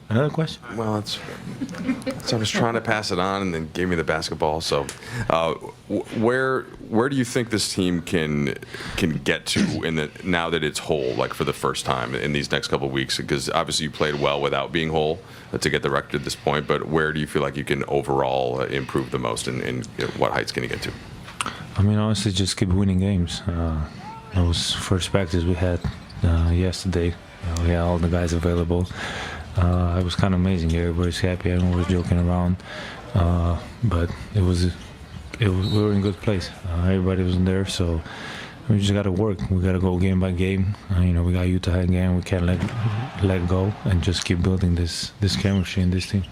Another question? Well, so I was trying to pass it on, and then gave me the basketball. So, where do you think this team can get to now that it's whole, like for the first time in these next couple of weeks? Because obviously you played well without being whole to get the record at this point. But where do you feel like you can overall improve the most, and what heights can you get to? I mean, honestly, just keep winning games. Those first practice we had yesterday, we had all the guys available. It was kind of amazing. Everybody's happy. Everyone was joking around, but we were in a good place. Everybody was in there, so we just got to work. We got to go game by game. We got Utah again. We can't let go and just keep building this chemistry in this team.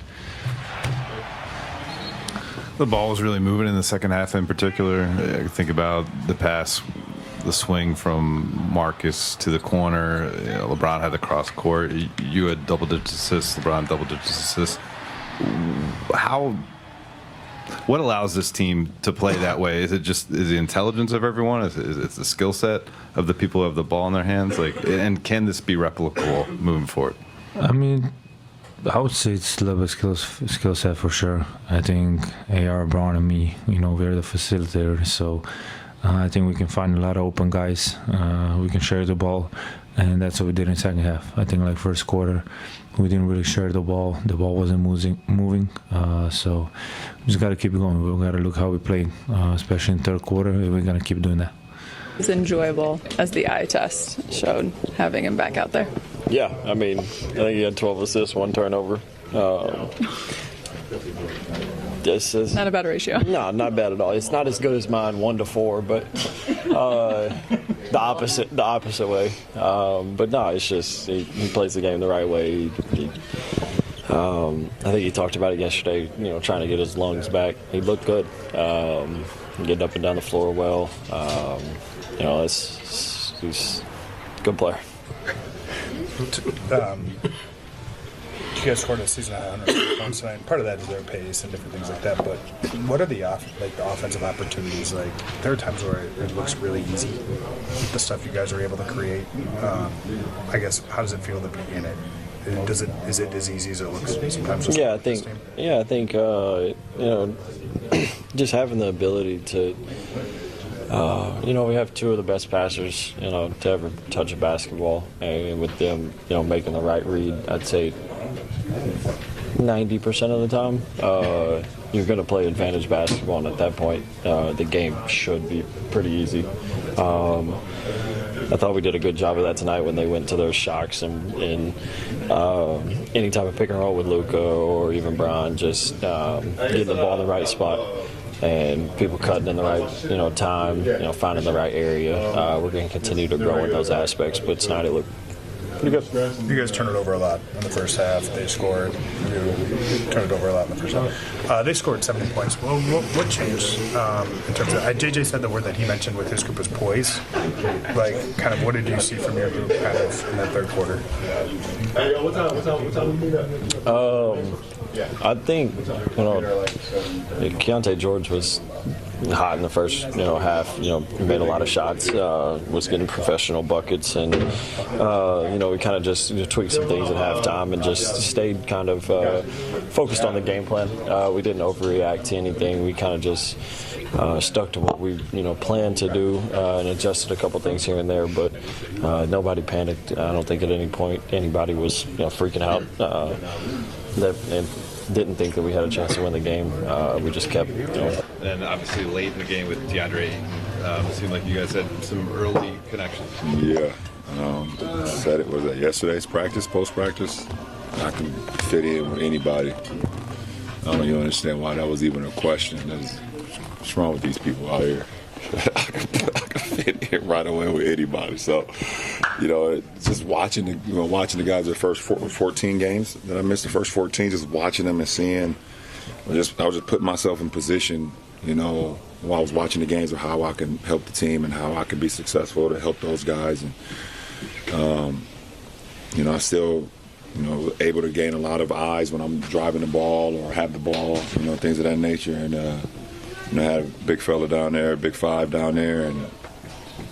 The ball was really moving in the second half in particular. I think about the pass, the swing from Marcus to the corner. LeBron had the cross court. You had double-digit assists. LeBron double-digit assists. What allows this team to play that way? Is the intelligence of everyone? Is it the skill set of the people who have the ball in their hands? And can this be replicable moving forward? I mean, I would say it's a little bit skill set for sure. I think AR, Brown, and me, we're the facilitator, so I think we can find a lot of open guys. We can share the ball, and that's what we did in the second half. I think first quarter, we didn't really share the ball. The ball wasn't moving, so we just got to keep going. We got to look how we played, especially in third quarter. We're going to keep doing that. It's enjoyable, as the eye test showed, having him back out there. Yeah, I mean, I think he had 12 assists, 1 turnover. This is not a bad ratio. No, not bad at all. It's not as good as mine, 1 to 4, but the opposite way. But no, it's just he plays the game the right way. I think he talked about it yesterday. Trying to get his lungs back. He looked good. Getting up and down the floor well. He's a good player. You guys scored a season high 100 points tonight. Part of that is their pace and different things like that. But what are the offensive opportunities? There are times where it looks really easy, the stuff you guys are able to create. I guess, how does it feel to be in it? Is it as easy as it looks sometimes? I think just having the ability to. We have 2 of the best passers, to ever touch a basketball, and with them, making the right read, I'd say 90% of the time, you're going to play advantage basketball, and at that point, the game should be pretty easy. I thought we did a good job of that tonight when they went to those shocks and any type of pick and roll with Luka or even Brian, just getting the ball in the right spot. And people cutting in the right, time, finding the right area. We're going to continue to grow in those aspects, but tonight it looked pretty good. You guys turned it over a lot in the first half. They scored. You turned it over a lot in the first half. They scored 70 points. Well, what changed in terms of? JJ said the word that he mentioned with his group was poise. Kind of, what did you see from your group kind of in that third quarter? I think Keontae George was hot in the first half. Made a lot of shots, was getting professional buckets, and we kind of just tweaked some things at halftime and just stayed kind of focused on the game plan. We didn't overreact to anything. We kind of just stuck to what we planned to do and adjusted a couple things here and there, but nobody panicked. I don't think at any point anybody was freaking out. And didn't think that we had a chance to win the game. We just kept. And obviously late in the game with DeAndre, it seemed like you guys had some early connections. Yeah. Said it was at yesterday's post practice. I can fit in with anybody. I don't even understand why that was even a question. What's wrong with these people out here? I can fit in right away with anybody. So, just watching the guys the first 14 games that I missed, the first 14, just watching them and seeing. I was just putting myself in position, while I was watching the games of how I can help the team and how I can be successful to help those guys. And I still, able to gain a lot of eyes when I'm driving the ball or have the ball, things of that nature. And I had a big fella down there, big 5 down there, and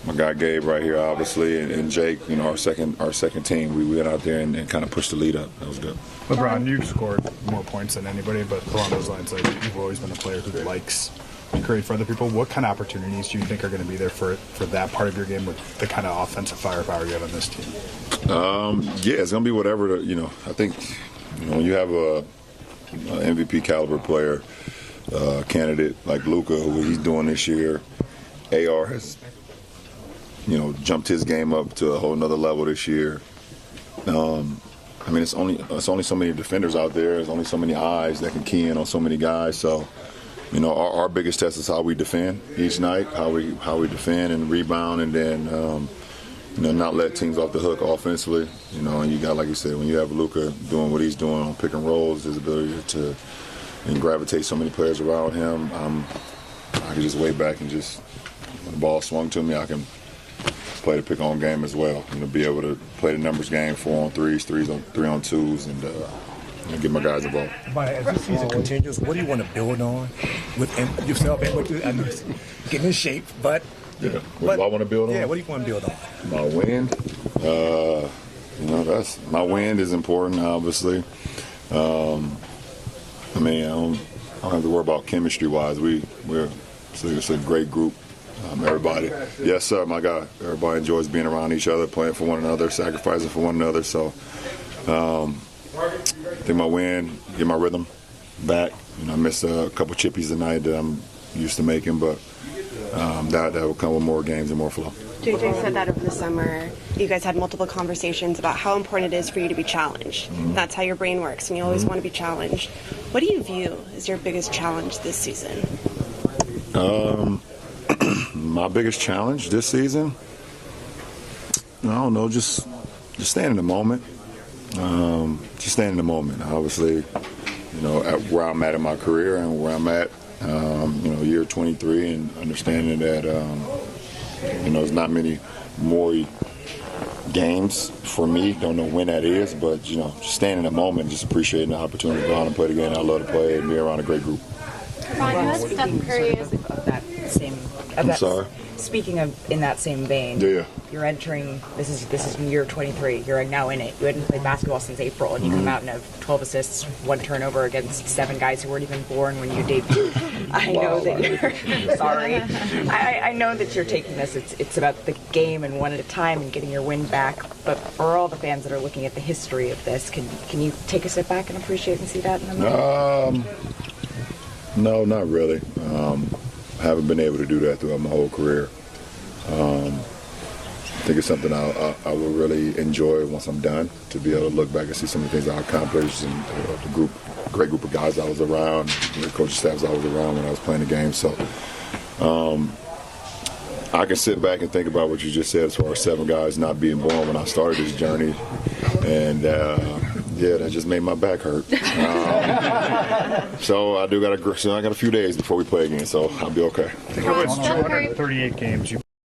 my guy Gabe right here, obviously, and Jake, our second team. We went out there and kind of pushed the lead up. That was good. LeBron, you've scored more points than anybody, but along those lines, like, you've always been a player who likes to create for other people. What kind of opportunities do you think are going to be there for that part of your game with the kind of offensive firepower you have on this team? Yeah, it's going to be whatever. I think when you have a MVP caliber player, candidate like Luka, who he's doing this year, AR has jumped his game up to a whole nother level this year. It's only so many defenders out there. There's only so many eyes that can key in on so many guys. So, our biggest test is how we defend each night, how we defend and rebound, and then not let teams off the hook offensively. And you got, like you said, when you have Luka doing what he's doing on pick and rolls, his ability to gravitate so many players around him, I can just wait back and just when the ball swung to me, I can play the pick-on game as well. Be able to play the numbers game, 4-on-3s, 3-on-2s, and get my guys involved. But as this season continues, what do you want to build on with yourself and with getting in shape? But yeah, what do I want to build on? Yeah, what do you want to build on? My wind. That's my wind is important, obviously. I don't have to worry about chemistry-wise. It's a great group. Everybody, yes sir, my guy. Everybody enjoys being around each other, playing for one another, sacrificing for one another. So, I think my win, get my rhythm back. I missed a couple chippies tonight that I'm used to making, but that will come with more games and more flow. JJ said that over the summer. You guys had multiple conversations about how important it is for you to be challenged. Mm-hmm. That's how your brain works, and you always want to be challenged. What do you view as your biggest challenge this season? My biggest challenge this season, I don't know, just staying in the moment. Just staying in the moment. Obviously, at where I'm at in my career and where I'm at, year 23, and understanding that, there's not many more games for me. Don't know when that is, but just staying in the moment, just appreciating the opportunity to go out and play the game I love to play and be around a great group. Steph Curry is of that same. Sorry. Speaking of in that same vein, yeah. You're entering. This is year 23. You're now in it. You hadn't played basketball since April, and you come out and have 12 assists, 1 turnover against 7 guys who weren't even born when you debuted. I know that you're sorry. I know that you're taking this. It's about the game and one at a time and getting your win back. But for all the fans that are looking at the history of this, can you take a step back and appreciate and see that in the moment? No, not really. I haven't been able to do that throughout my whole career. I think it's something I will really enjoy once I'm done, to be able to look back and see some of the things I accomplished and the great group of guys I was around, the coaching staffs I was around when I was playing the game. So I can sit back and think about what you just said as far as 7 guys not being born when I started this journey. And that just made my back hurt. So I got a few days before we play again, so I'll be okay. I think it was 238 games.